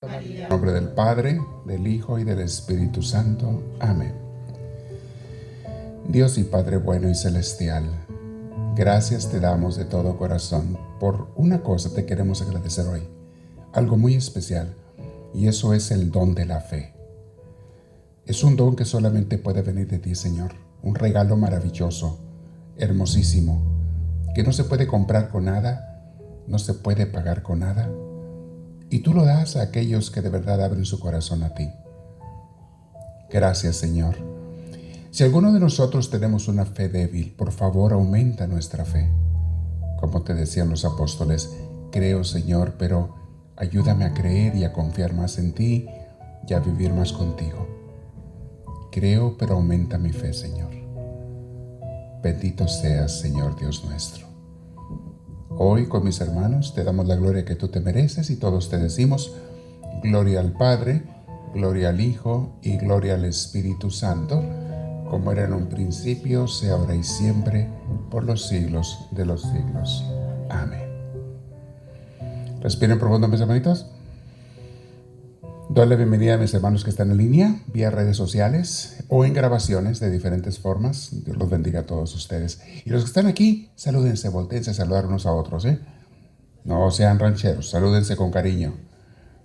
En nombre del Padre, del Hijo y del Espíritu Santo. Amén. Dios y Padre bueno y celestial, gracias te damos de todo corazón. Por una cosa te queremos agradecer hoy, algo muy especial, y eso es el don de la fe. Es un don que solamente puede venir de ti, Señor, un regalo maravilloso, hermosísimo, que no se puede comprar con nada, no se puede pagar con nada, y tú lo das a aquellos que de verdad abren su corazón a ti. Gracias, Señor. Si alguno de nosotros tenemos una fe débil, por favor aumenta nuestra fe. Como te decían los apóstoles, creo, Señor, pero ayúdame a creer y a confiar más en ti y a vivir más contigo. Creo, pero aumenta mi fe, Señor. Bendito seas, Señor Dios nuestro. Hoy con mis hermanos te damos la gloria que tú te mereces y todos te decimos, gloria al Padre, gloria al Hijo y gloria al Espíritu Santo, como era en un principio, sea ahora y siempre, por los siglos de los siglos. Amén. Respiren profundo, mis hermanitos. Doy la bienvenida a mis hermanos que están en línea, vía redes sociales o en grabaciones de diferentes formas. Dios los bendiga a todos ustedes. Y los que están aquí, salúdense, voltéense a saludar unos a otros, ¿eh? No sean rancheros, salúdense con cariño.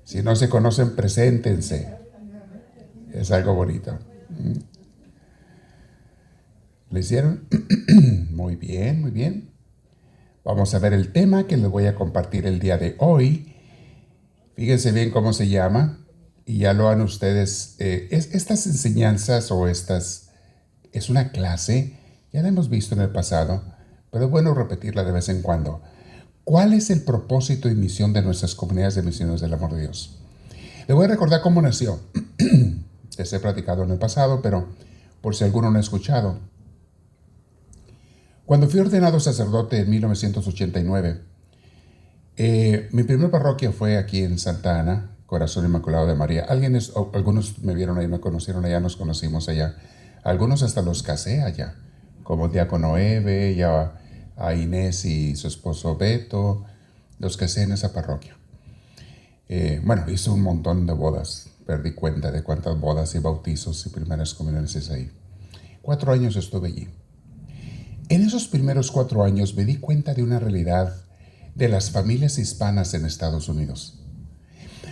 Si no se conocen, preséntense. Es algo bonito. ¿Le hicieron? Muy bien, muy bien. Vamos a ver el tema que les voy a compartir el día de hoy. Fíjense bien cómo se llama. Y ya lo han ustedes. Estas enseñanzas es una clase. Ya la hemos visto en el pasado. Pero es bueno repetirla de vez en cuando. ¿Cuál es el propósito y misión de nuestras comunidades de misioneros del amor de Dios? Le voy a recordar cómo nació. Les he platicado en el pasado, pero por si alguno no ha escuchado. Cuando fui ordenado sacerdote en 1989, mi primer parroquia fue aquí en Santa Ana, Corazón Inmaculado de María. Algunos me vieron ahí, me conocieron allá, nos conocimos allá. Algunos hasta los casé allá, como el diácono Eve, y a Inés y su esposo Beto, los casé en esa parroquia. Hice un montón de bodas, perdí cuenta de cuántas bodas y bautizos y primeras comuniones hice ahí. 4 años estuve allí. En esos primeros 4 años me di cuenta de una realidad de las familias hispanas en Estados Unidos.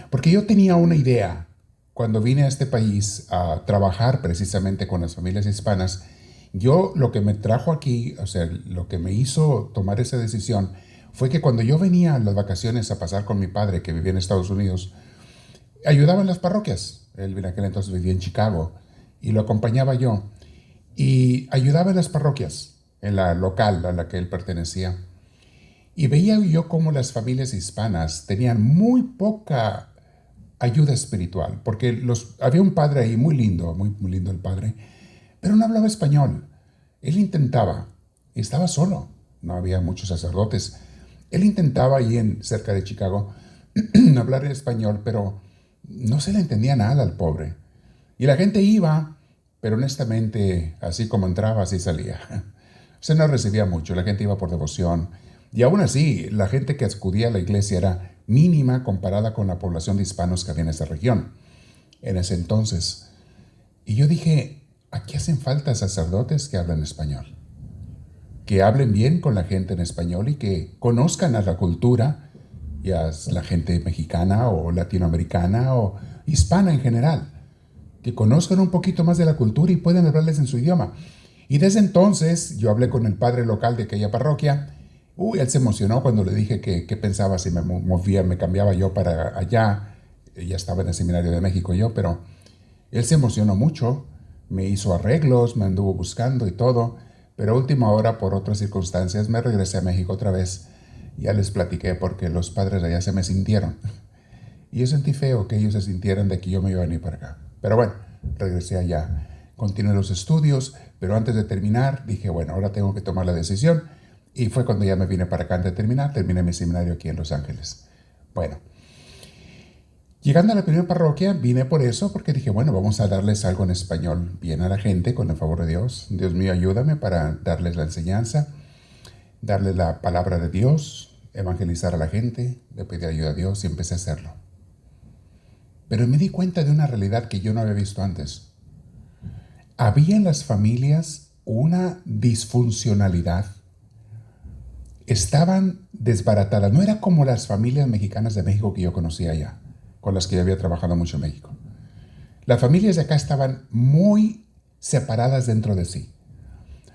Porque yo tenía una idea cuando vine a este país a trabajar precisamente con las familias hispanas. Lo que me trajo aquí, o sea, lo que me hizo tomar esa decisión fue que cuando yo venía a las vacaciones a pasar con mi padre, que vivía en Estados Unidos, ayudaba en las parroquias. Él en aquel entonces vivía en Chicago y lo acompañaba yo. Y ayudaba en las parroquias, en la local a la que él pertenecía. Y veía yo cómo las familias hispanas tenían muy poca ayuda espiritual, porque había un padre ahí muy lindo, muy, muy lindo el padre, pero no hablaba español. Él intentaba, estaba solo, no había muchos sacerdotes. Él intentaba ahí cerca de Chicago hablar en español, pero no se le entendía nada al pobre. Y la gente iba, pero honestamente, así como entraba, así salía. O sea, no recibía mucho, la gente iba por devoción. Y aún así, la gente que acudía a la iglesia era mínima comparada con la población de hispanos que había en esa región, en ese entonces. Y yo dije, aquí hacen falta sacerdotes que hablen español, que hablen bien con la gente en español y que conozcan a la cultura y a la gente mexicana o latinoamericana o hispana en general, que conozcan un poquito más de la cultura y puedan hablarles en su idioma. Y desde entonces yo hablé con el padre local de aquella parroquia. Él se emocionó cuando le dije que pensaba si me cambiaba yo para allá. Ya estaba en el seminario de México yo, pero él se emocionó mucho, me hizo arreglos, me anduvo buscando y todo, pero a última hora, por otras circunstancias, me regresé a México otra vez. Ya les platiqué porque los padres de allá se me sintieron. Y yo sentí feo que ellos se sintieran de que yo me iba a venir para acá. Pero bueno, regresé allá. Continué los estudios, pero antes de terminar dije, bueno, ahora tengo que tomar la decisión. Y fue cuando ya me vine para acá antes de terminar. Terminé mi seminario aquí en Los Ángeles. Bueno, llegando a la primera parroquia, vine por eso, porque dije, bueno, vamos a darles algo en español bien a la gente, con el favor de Dios. Dios mío, ayúdame para darles la enseñanza, darles la palabra de Dios, evangelizar a la gente. Le pedí ayuda a Dios y empecé a hacerlo. Pero me di cuenta de una realidad que yo no había visto antes. Había en las familias una disfuncionalidad. Estaban desbaratadas. No era como las familias mexicanas de México que yo conocía allá, con las que yo había trabajado mucho en México. Las familias de acá estaban muy separadas dentro de sí.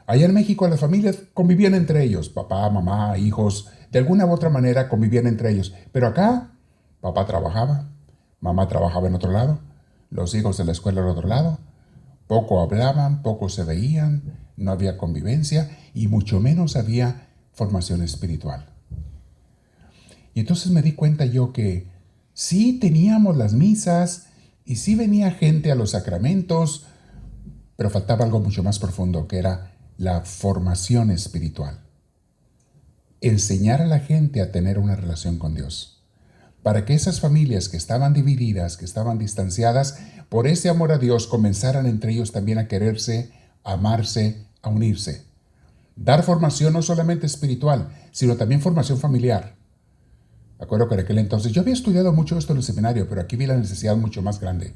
Allá en México las familias convivían entre ellos, papá, mamá, hijos, de alguna u otra manera convivían entre ellos. Pero acá, papá trabajaba, mamá trabajaba en otro lado, los hijos de la escuela en otro lado, poco hablaban, poco se veían, no había convivencia y mucho menos había formación espiritual. Y entonces me di cuenta yo que sí teníamos las misas y sí venía gente a los sacramentos, pero faltaba algo mucho más profundo, que era la formación espiritual. Enseñar a la gente a tener una relación con Dios. Para que esas familias que estaban divididas, que estaban distanciadas, por ese amor a Dios comenzaran entre ellos también a quererse, a amarse, a unirse. Dar formación no solamente espiritual, sino también formación familiar. Acuerdo que en aquel entonces yo había estudiado mucho esto en el seminario, pero aquí vi la necesidad mucho más grande.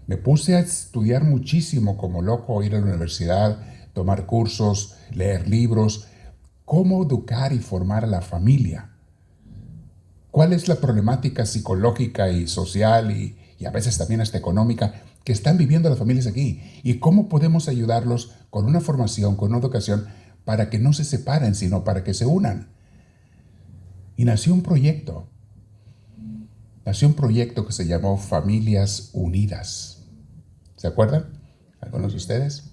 Me puse a estudiar muchísimo como loco, ir a la universidad, tomar cursos, leer libros, cómo educar y formar a la familia. ¿Cuál es la problemática psicológica y social y a veces también hasta económica que están viviendo las familias aquí? ¿Y cómo podemos ayudarlos con una formación, con una educación, para que no se separen, sino para que se unan? Y nació un proyecto. Nació un proyecto que se llamó Familias Unidas. ¿Se acuerdan? ¿Algunos de ustedes?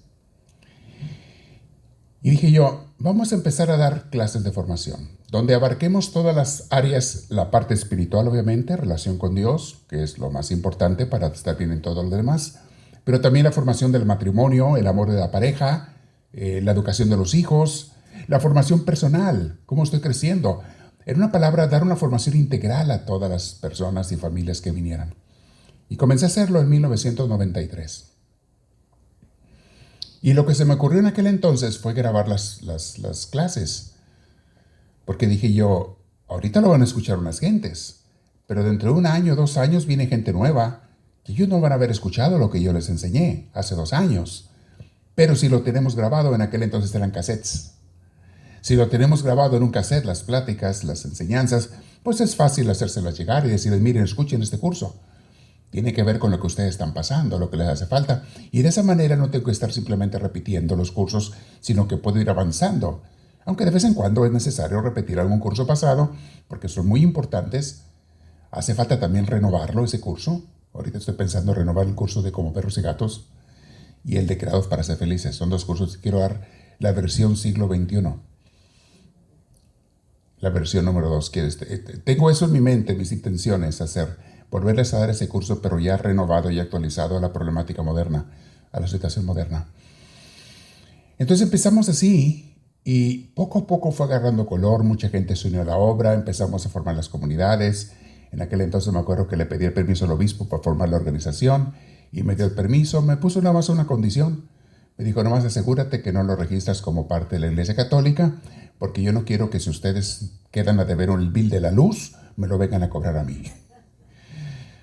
Y dije yo, vamos a empezar a dar clases de formación, donde abarquemos todas las áreas, la parte espiritual obviamente, relación con Dios, que es lo más importante para estar bien en todo lo demás, pero también la formación del matrimonio, el amor de la pareja, la educación de los hijos, la formación personal, cómo estoy creciendo. En una palabra, dar una formación integral a todas las personas y familias que vinieran. Y comencé a hacerlo en 1993. Y lo que se me ocurrió en aquel entonces fue grabar las clases. Porque dije yo, ahorita lo van a escuchar unas gentes, pero dentro de 1 año, 2 años viene gente nueva que ellos no van a haber escuchado lo que yo les enseñé hace 2 años. Pero si lo tenemos grabado, en aquel entonces eran cassettes. Si lo tenemos grabado en un cassette, las pláticas, las enseñanzas, pues es fácil hacérselas llegar y decirles, miren, escuchen este curso. Tiene que ver con lo que ustedes están pasando, lo que les hace falta. Y de esa manera no tengo que estar simplemente repitiendo los cursos, sino que puedo ir avanzando. Aunque de vez en cuando es necesario repetir algún curso pasado, porque son muy importantes. Hace falta también renovarlo, ese curso. Ahorita estoy pensando en renovar el curso de Como Perros y Gatos y el de Creados para Ser Felices. Son 2 cursos que quiero dar la versión siglo XXI. La versión número 2. Tengo eso en mi mente, mis intenciones, volverles a dar ese curso, pero ya renovado y actualizado a la problemática moderna, a la situación moderna. Entonces empezamos así y poco a poco fue agarrando color, mucha gente se unió a la obra, empezamos a formar las comunidades. En aquel entonces me acuerdo que le pedí el permiso al obispo para formar la organización y me dio el permiso, me puso nada más una condición. Me dijo, nomás asegúrate que no lo registras como parte de la Iglesia Católica, porque yo no quiero que si ustedes quedan a deber el bill de la luz, me lo vengan a cobrar a mí.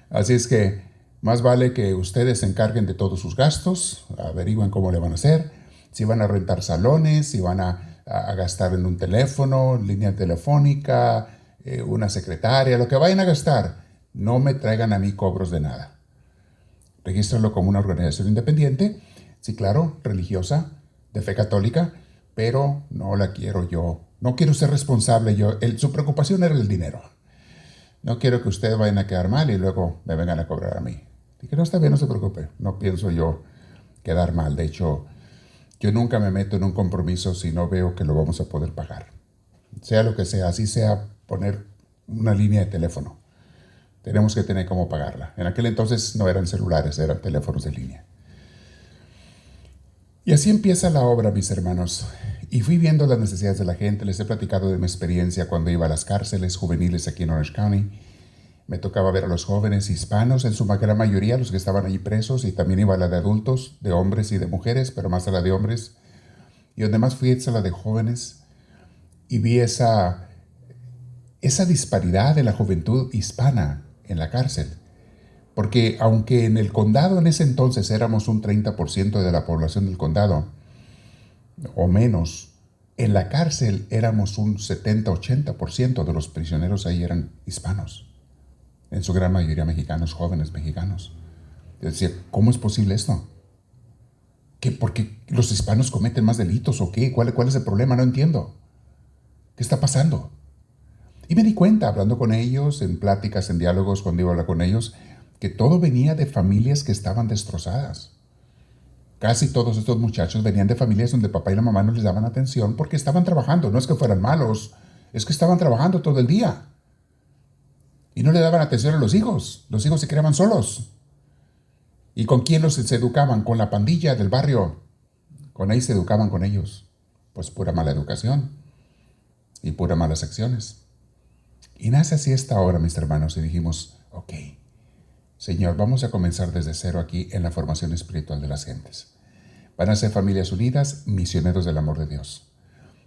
Así es que más vale que ustedes se encarguen de todos sus gastos, averigüen cómo le van a hacer, si van a rentar salones, si van a gastar en un teléfono, línea telefónica, una secretaria, lo que vayan a gastar, no me traigan a mí cobros de nada. Regístralo como una organización independiente, sí, claro, religiosa, de fe católica, pero no la quiero yo. No quiero ser responsable yo. Su preocupación era el dinero. No quiero que ustedes vayan a quedar mal y luego me vengan a cobrar a mí. Dije, no, está bien, no se preocupe. No pienso yo quedar mal. De hecho, yo nunca me meto en un compromiso si no veo que lo vamos a poder pagar. Sea lo que sea, así sea poner una línea de teléfono. Tenemos que tener cómo pagarla. En aquel entonces no eran celulares, eran teléfonos de línea. Y así empieza la obra, mis hermanos. Y fui viendo las necesidades de la gente. Les he platicado de mi experiencia cuando iba a las cárceles juveniles aquí en Orange County. Me tocaba ver a los jóvenes hispanos, en su gran mayoría, los que estaban allí presos, y también iba a la de adultos, de hombres y de mujeres, pero más a la de hombres. Y donde más fui es a la de jóvenes. Y vi esa disparidad de la juventud hispana en la cárcel. Porque aunque en el condado en ese entonces éramos un 30% de la población del condado, o menos, en la cárcel éramos un 70-80% de los prisioneros ahí eran hispanos, en su gran mayoría mexicanos, jóvenes mexicanos. Yo decía, ¿cómo es posible esto? ¿Por qué los hispanos cometen más delitos o qué? ¿Cuál es el problema? No entiendo. ¿Qué está pasando? Y me di cuenta, hablando con ellos, en pláticas, en diálogos, cuando iba a hablar con ellos, que todo venía de familias que estaban destrozadas. Casi todos estos muchachos venían de familias donde el papá y la mamá no les daban atención porque estaban trabajando. No es que fueran malos, es que estaban trabajando todo el día. Y no le daban atención a los hijos. Los hijos se criaban solos. ¿Y con quién se educaban? Con la pandilla del barrio. Con ahí se educaban con ellos. Pues pura mala educación y pura malas acciones. Y nace así esta hora, mis hermanos, y dijimos, ok, Señor, vamos a comenzar desde cero aquí en la formación espiritual de las gentes. Van a ser familias unidas, misioneros del amor de Dios.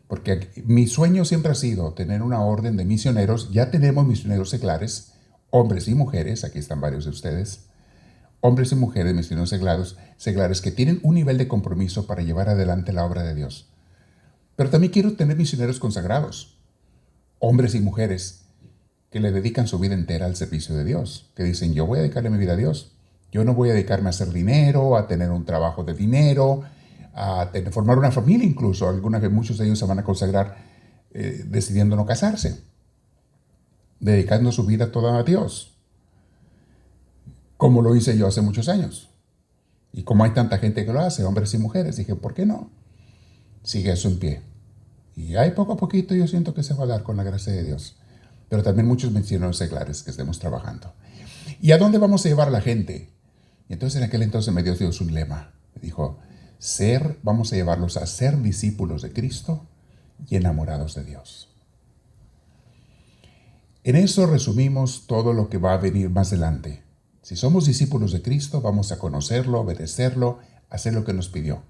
Porque mi sueño siempre ha sido tener una orden de misioneros. Ya tenemos misioneros seglares, hombres y mujeres, aquí están varios de ustedes, hombres y mujeres misioneros seglares que tienen un nivel de compromiso para llevar adelante la obra de Dios. Pero también quiero tener misioneros consagrados, hombres y mujeres que le dedican su vida entera al servicio de Dios, que dicen, yo voy a dedicarle mi vida a Dios. Yo no voy a dedicarme a hacer dinero, a tener un trabajo de dinero, formar una familia incluso. Muchos de ellos se van a consagrar decidiendo no casarse, dedicando su vida toda a Dios, como lo hice yo hace muchos años. Y como hay tanta gente que lo hace, hombres y mujeres, dije, ¿por qué no? Sigue eso en pie. Y ahí poco a poquito yo siento que se va a dar con la gracia de Dios. Pero también muchos misioneros seglares que estemos trabajando. ¿Y a dónde vamos a llevar a la gente? Y entonces en aquel entonces me dio Dios un lema. Me dijo, vamos a llevarlos a ser discípulos de Cristo y enamorados de Dios. En eso resumimos todo lo que va a venir más adelante. Si somos discípulos de Cristo, vamos a conocerlo, obedecerlo, hacer lo que nos pidió.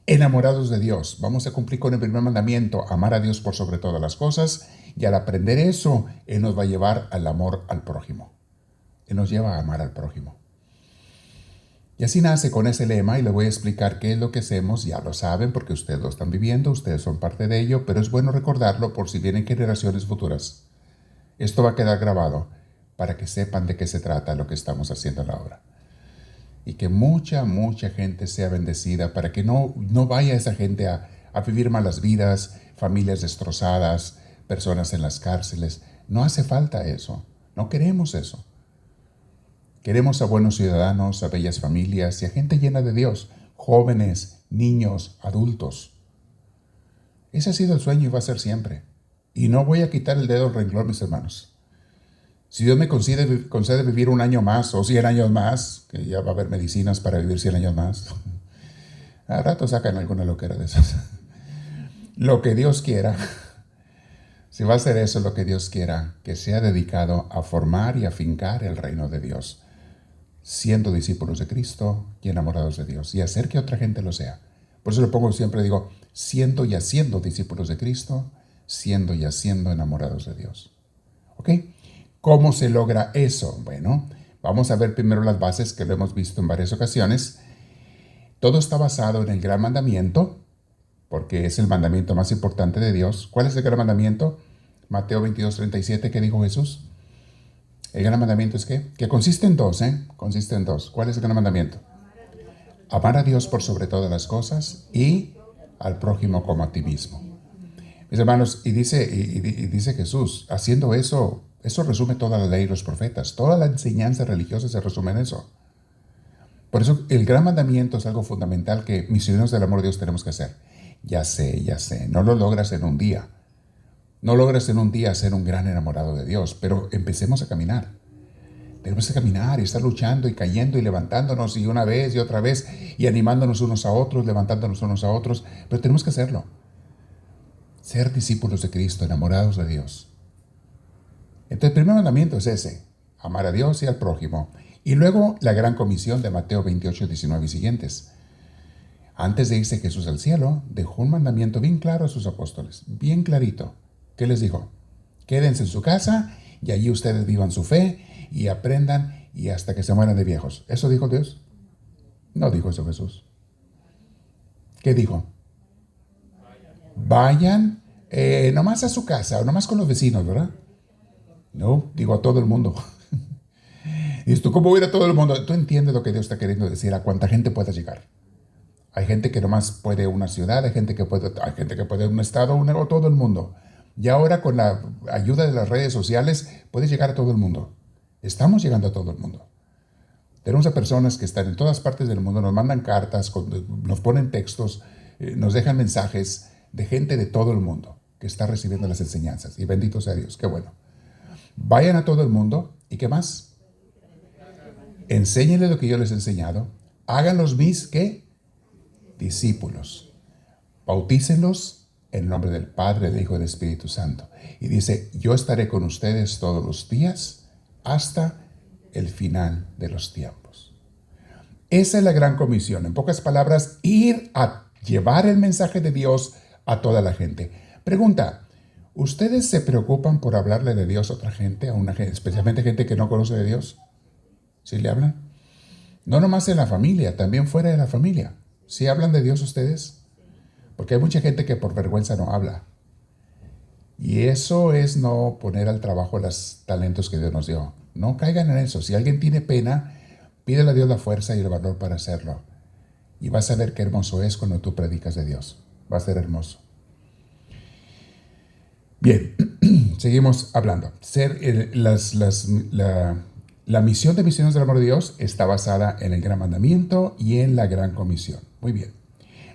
Enamorados de Dios, vamos a cumplir con el primer mandamiento, amar a Dios por sobre todas las cosas, y al aprender eso, Él nos va a llevar al amor al prójimo. Él nos lleva a amar al prójimo. Y así nace con ese lema, y le voy a explicar qué es lo que hacemos. Ya lo saben porque ustedes lo están viviendo, ustedes son parte de ello, pero es bueno recordarlo por si vienen generaciones futuras. Esto va a quedar grabado para que sepan de qué se trata lo que estamos haciendo en la obra. Y que mucha gente sea bendecida para que no vaya esa gente a vivir malas vidas, familias destrozadas, personas en las cárceles. No hace falta eso. No queremos eso. Queremos a buenos ciudadanos, a bellas familias y a gente llena de Dios, jóvenes, niños, adultos. Ese ha sido el sueño y va a ser siempre. Y no voy a quitar el dedo del renglón, mis hermanos. Si Dios me concede vivir 1 año más o 100 años más, que ya va a haber medicinas para vivir 100 años más, a rato sacan alguna loquera de esas. Lo que Dios quiera, si va a ser eso lo que Dios quiera, que sea dedicado a formar y afincar el reino de Dios, siendo discípulos de Cristo y enamorados de Dios, y hacer que otra gente lo sea. Por eso lo pongo siempre, digo, siendo y haciendo discípulos de Cristo, siendo y haciendo enamorados de Dios. ¿Ok? ¿Cómo se logra eso? Bueno, vamos a ver primero las bases que lo hemos visto en varias ocasiones. Todo está basado en el gran mandamiento, porque es el mandamiento más importante de Dios. ¿Cuál es el gran mandamiento? Mateo 22:37, ¿qué dijo Jesús? El gran mandamiento es ¿qué? Que consiste en dos, Consiste en dos. ¿Cuál es el gran mandamiento? Amar a Dios por sobre todas las cosas y al prójimo como a ti mismo. Mis hermanos, y dice Jesús, haciendo eso resume toda la ley y los profetas. Toda la enseñanza religiosa se resume en eso. Por eso el gran mandamiento es algo fundamental que misioneros del amor de Dios tenemos que hacer. Ya sé, no lo logras en un día. No logras en un día ser un gran enamorado de Dios, pero empecemos a caminar. Tenemos que caminar y estar luchando y cayendo y levantándonos y una vez y otra vez y animándonos unos a otros, levantándonos unos a otros, pero tenemos que hacerlo. Ser discípulos de Cristo, enamorados de Dios. Entonces el primer mandamiento es ese, amar a Dios y al prójimo. Y luego la gran comisión de Mateo 28:19 y siguientes. Antes de irse Jesús al cielo, dejó un mandamiento bien claro a sus apóstoles, bien clarito. ¿Qué les dijo? Quédense en su casa y allí ustedes vivan su fe y aprendan y hasta que se mueran de viejos. ¿Eso dijo Dios? No dijo eso Jesús. ¿Qué dijo? Vayan nomás a su casa, o nomás con los vecinos, ¿verdad? No, digo a todo el mundo. Dices tú, ¿cómo voy a ir a todo el mundo? Tú entiendes lo que Dios está queriendo decir, a cuánta gente pueda llegar. Hay gente que nomás puede una ciudad, hay gente que puede un estado, o todo el mundo. Y ahora con la ayuda de las redes sociales puede llegar a todo el mundo. Estamos llegando a todo el mundo. Tenemos a personas que están en todas partes del mundo, nos mandan cartas, nos ponen textos, nos dejan mensajes de gente de todo el mundo que está recibiendo las enseñanzas. Y bendito sea Dios, qué bueno. Vayan a todo el mundo, ¿y qué más? Enséñenles lo que yo les he enseñado. Háganlos mis, ¿qué? Discípulos. Bautícenlos en el nombre del Padre, del Hijo y del Espíritu Santo. Y dice, yo estaré con ustedes todos los días hasta el final de los tiempos. Esa es la gran comisión. En pocas palabras, ir a llevar el mensaje de Dios a toda la gente. Pregunta, ¿ustedes se preocupan por hablarle de Dios a otra gente, a una gente, especialmente gente que no conoce de Dios? ¿Sí le hablan? No nomás en la familia, también fuera de la familia. ¿Sí hablan de Dios ustedes? Porque hay mucha gente que por vergüenza no habla. Y eso es no poner al trabajo los talentos que Dios nos dio. No caigan en eso. Si alguien tiene pena, pídele a Dios la fuerza y el valor para hacerlo. Y vas a ver qué hermoso es cuando tú predicas de Dios. Va a ser hermoso. Bien, seguimos hablando. La misión de Misioneros del Amor de Dios está basada en el Gran Mandamiento y en la Gran Comisión. Muy bien.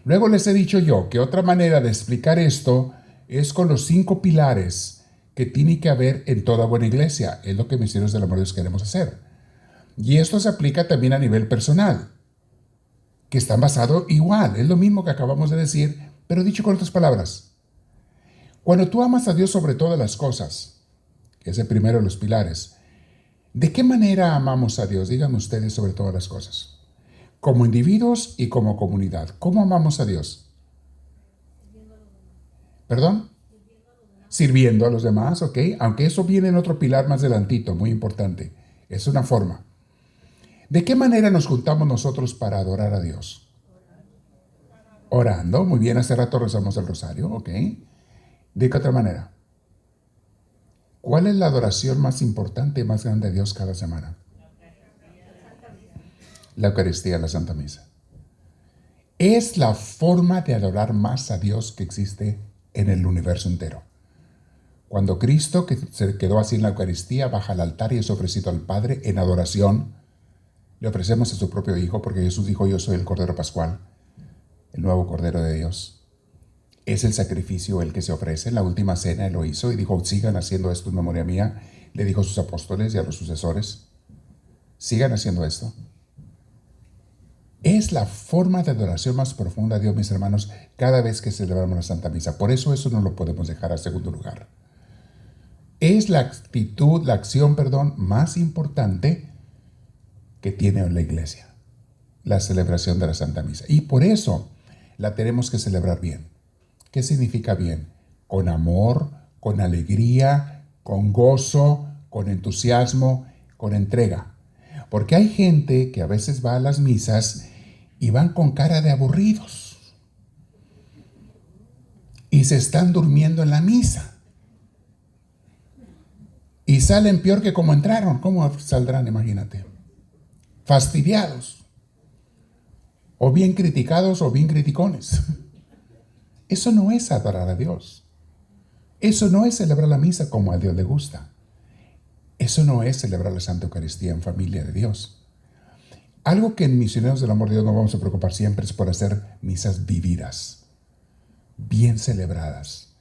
Luego les he dicho yo que otra manera de explicar esto es con los 5 pilares que tiene que haber en toda buena iglesia. Es lo que Misioneros del Amor de Dios queremos hacer. Y esto se aplica también a nivel personal, que están basados igual. Es lo mismo que acabamos de decir, pero dicho con otras palabras. Cuando tú amas a Dios sobre todas las cosas, que es el primero de los pilares, ¿de qué manera amamos a Dios? Díganme ustedes sobre todas las cosas. Como individuos y como comunidad. ¿Cómo amamos a Dios? ¿Perdón? Sirviendo a los demás, ¿ok? Aunque eso viene en otro pilar más adelantito, muy importante. Es una forma. ¿De qué manera nos juntamos nosotros para adorar a Dios? Orando. Muy bien, hace rato rezamos el rosario, ¿ok? ¿De qué otra manera? ¿Cuál es la adoración más importante y más grande de Dios cada semana? La Eucaristía, la Santa Misa. Es la forma de adorar más a Dios que existe en el universo entero. Cuando Cristo, que se quedó así en la Eucaristía, baja al altar y es ofrecido al Padre en adoración, le ofrecemos a su propio Hijo, porque Jesús dijo, yo soy el Cordero Pascual, el nuevo Cordero de Dios. Es el sacrificio el que se ofrece. En la última cena Él lo hizo y dijo, sigan haciendo esto en memoria mía. Le dijo a sus apóstoles y a los sucesores, sigan haciendo esto. Es la forma de adoración más profunda a Dios, mis hermanos, cada vez que celebramos la Santa Misa. Por eso no lo podemos dejar a segundo lugar. Es la acción, más importante que tiene la iglesia, la celebración de la Santa Misa. Y por eso la tenemos que celebrar bien. ¿Qué significa bien? Con amor, con alegría, con gozo, con entusiasmo, con entrega. Porque hay gente que a veces va a las misas y van con cara de aburridos y se están durmiendo en la misa y salen peor que como entraron. ¿Cómo saldrán? Imagínate. Fastidiados, o bien criticados o bien criticones. Eso no es adorar a Dios. Eso no es celebrar la misa como a Dios le gusta. Eso no es celebrar la Santa Eucaristía en familia de Dios. Algo que en Misioneros del Amor de Dios nos vamos a preocupar siempre es por hacer misas vividas, bien celebradas.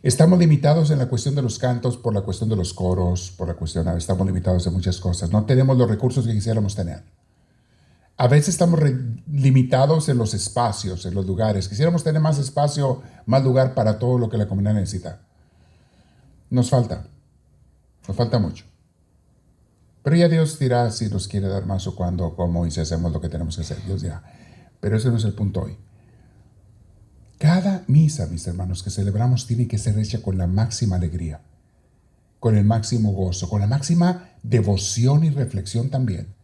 Estamos limitados en la cuestión de los cantos, por la cuestión de los coros, estamos limitados en muchas cosas. No tenemos los recursos que quisiéramos tener. A veces estamos limitados en los espacios, en los lugares. Quisiéramos tener más espacio, más lugar para todo lo que la comunidad necesita. Nos falta mucho. Pero ya Dios dirá si nos quiere dar más o cuándo, cómo y si hacemos lo que tenemos que hacer. Dios dirá. Pero ese no es el punto hoy. Cada misa, mis hermanos, que celebramos tiene que ser hecha con la máxima alegría, con el máximo gozo, con la máxima devoción y reflexión también.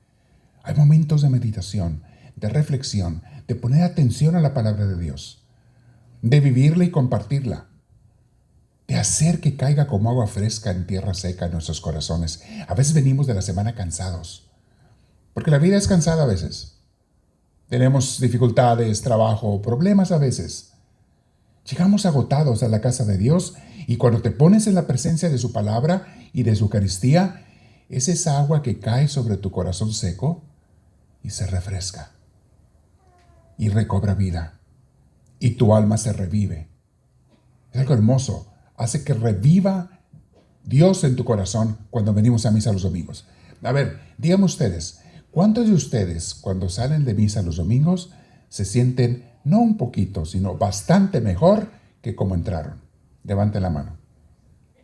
Hay momentos de meditación, de reflexión, de poner atención a la palabra de Dios, de vivirla y compartirla, de hacer que caiga como agua fresca en tierra seca en nuestros corazones. A veces venimos de la semana cansados, porque la vida es cansada a veces. Tenemos dificultades, trabajo, problemas a veces. Llegamos agotados a la casa de Dios y cuando te pones en la presencia de su palabra y de su Eucaristía, es esa agua que cae sobre tu corazón seco y se refresca y recobra vida y tu alma se revive. Es algo hermoso. Hace que reviva Dios en tu corazón cuando venimos a misa los domingos. A ver, díganme ustedes, ¿cuántos de ustedes cuando salen de misa los domingos se sienten no un poquito, sino bastante mejor que como entraron? Levanten la mano.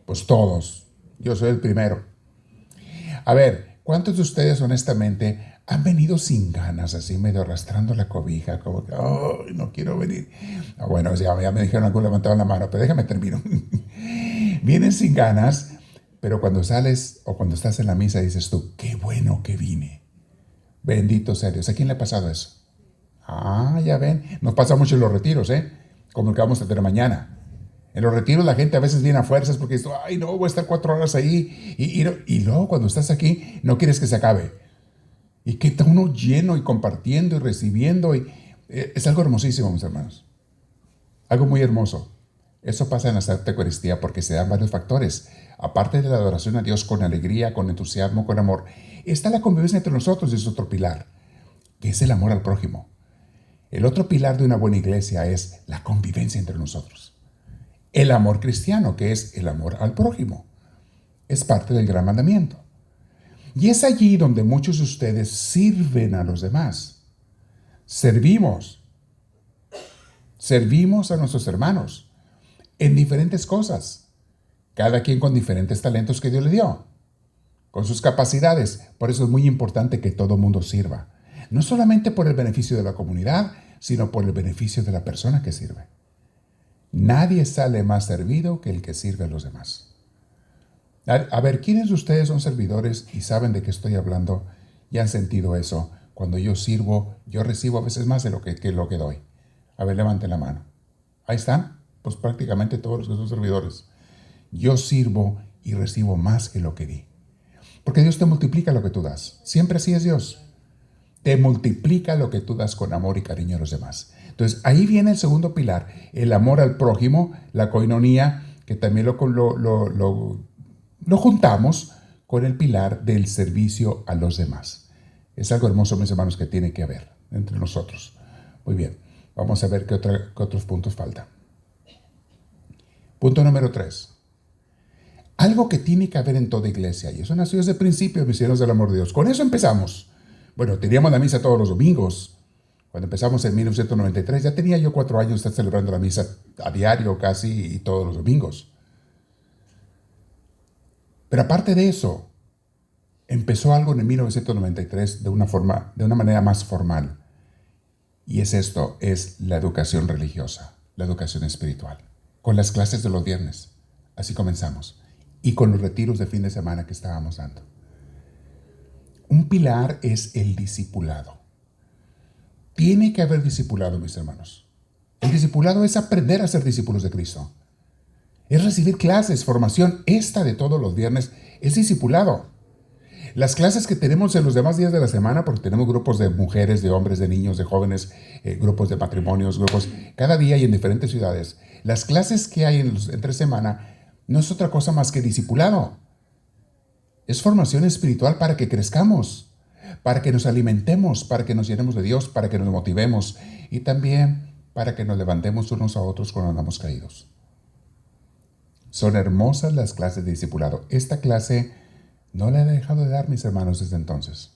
Pues todos. Yo soy el primero. A ver, ¿cuántos de ustedes honestamente han venido sin ganas, así medio arrastrando la cobija, como que, oh, no quiero venir? Bueno, ya me dijeron, algún levantaban la mano, pero déjame termino. Vienen sin ganas, pero cuando sales o cuando estás en la misa dices tú, qué bueno que vine. Bendito sea Dios. ¿A quién le ha pasado eso? Ah, ya ven. Nos pasa mucho en los retiros, como el que vamos a tener mañana. En los retiros la gente a veces viene a fuerzas porque dice, ay, no, voy a estar 4 horas ahí. Y luego cuando estás aquí no quieres que se acabe. Y que está uno lleno y compartiendo y recibiendo. Es algo hermosísimo, mis hermanos. Algo muy hermoso. Eso pasa en la Santa Eucaristía porque se dan varios factores. Aparte de la adoración a Dios con alegría, con entusiasmo, con amor, está la convivencia entre nosotros y es otro pilar, que es el amor al prójimo. El otro pilar de una buena iglesia es la convivencia entre nosotros. El amor cristiano, que es el amor al prójimo, es parte del gran mandamiento. Y es allí donde muchos de ustedes sirven a los demás. Servimos a nuestros hermanos en diferentes cosas, cada quien con diferentes talentos que Dios le dio, con sus capacidades. Por eso es muy importante que todo mundo sirva, no solamente por el beneficio de la comunidad, sino por el beneficio de la persona que sirve. Nadie sale más servido que el que sirve a los demás. A ver, ¿quiénes de ustedes son servidores y saben de qué estoy hablando y han sentido eso? Cuando yo sirvo, yo recibo a veces más de lo que doy. A ver, levanten la mano. Ahí están, pues prácticamente todos los que son servidores. Yo sirvo y recibo más que lo que di. Porque Dios te multiplica lo que tú das. Siempre así es Dios. Te multiplica lo que tú das con amor y cariño a los demás. Entonces, ahí viene el segundo pilar, el amor al prójimo, la koinonía, que también lo juntamos con el pilar del servicio a los demás. Es algo hermoso, mis hermanos, que tiene que haber entre nosotros. Muy bien, vamos a ver qué otros puntos faltan. Punto número 3. Algo que tiene que haber en toda iglesia, y eso nació desde el principio, misioneros del amor de Dios. Con eso empezamos. Bueno, teníamos la misa todos los domingos. Cuando empezamos en 1993, ya tenía yo 4 años de estar celebrando la misa a diario casi y todos los domingos. Pero aparte de eso, empezó algo en 1993 de una manera más formal. Y es esto, es la educación religiosa, la educación espiritual, con las clases de los viernes. Así comenzamos. Y con los retiros de fin de semana que estábamos dando. Un pilar es el discipulado. Tiene que haber discipulado, mis hermanos. El discipulado es aprender a ser discípulos de Cristo. Es recibir clases, formación. Esta de todos los viernes es discipulado. Las clases que tenemos en los demás días de la semana, porque tenemos grupos de mujeres, de hombres, de niños, de jóvenes, grupos de matrimonios, grupos cada día y en diferentes ciudades. Las clases que hay entre semana no es otra cosa más que discipulado. Es formación espiritual para que crezcamos, para que nos alimentemos, para que nos llenemos de Dios, para que nos motivemos y también para que nos levantemos unos a otros cuando andamos caídos. Son hermosas las clases de discipulado. Esta clase no la he dejado de dar, mis hermanos, desde entonces.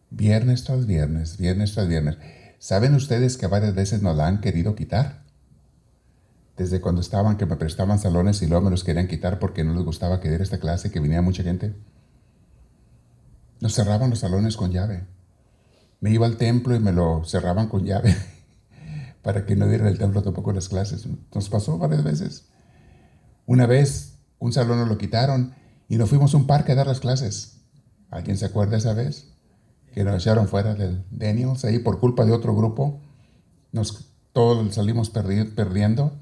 Viernes tras viernes, viernes tras viernes. ¿Saben ustedes que varias veces nos la han querido quitar? Desde cuando estaban, que me prestaban salones y luego me los querían quitar porque no les gustaba que diera esta clase, que venía mucha gente. Nos cerraban los salones con llave. Me iba al templo y me lo cerraban con llave para que no diera el templo tampoco las clases. Nos pasó varias veces. Una vez un salón nos lo quitaron y nos fuimos a un parque a dar las clases. ¿Alguien se acuerda esa vez? Que nos echaron fuera del Daniels ahí por culpa de otro grupo. Todos salimos perdiendo.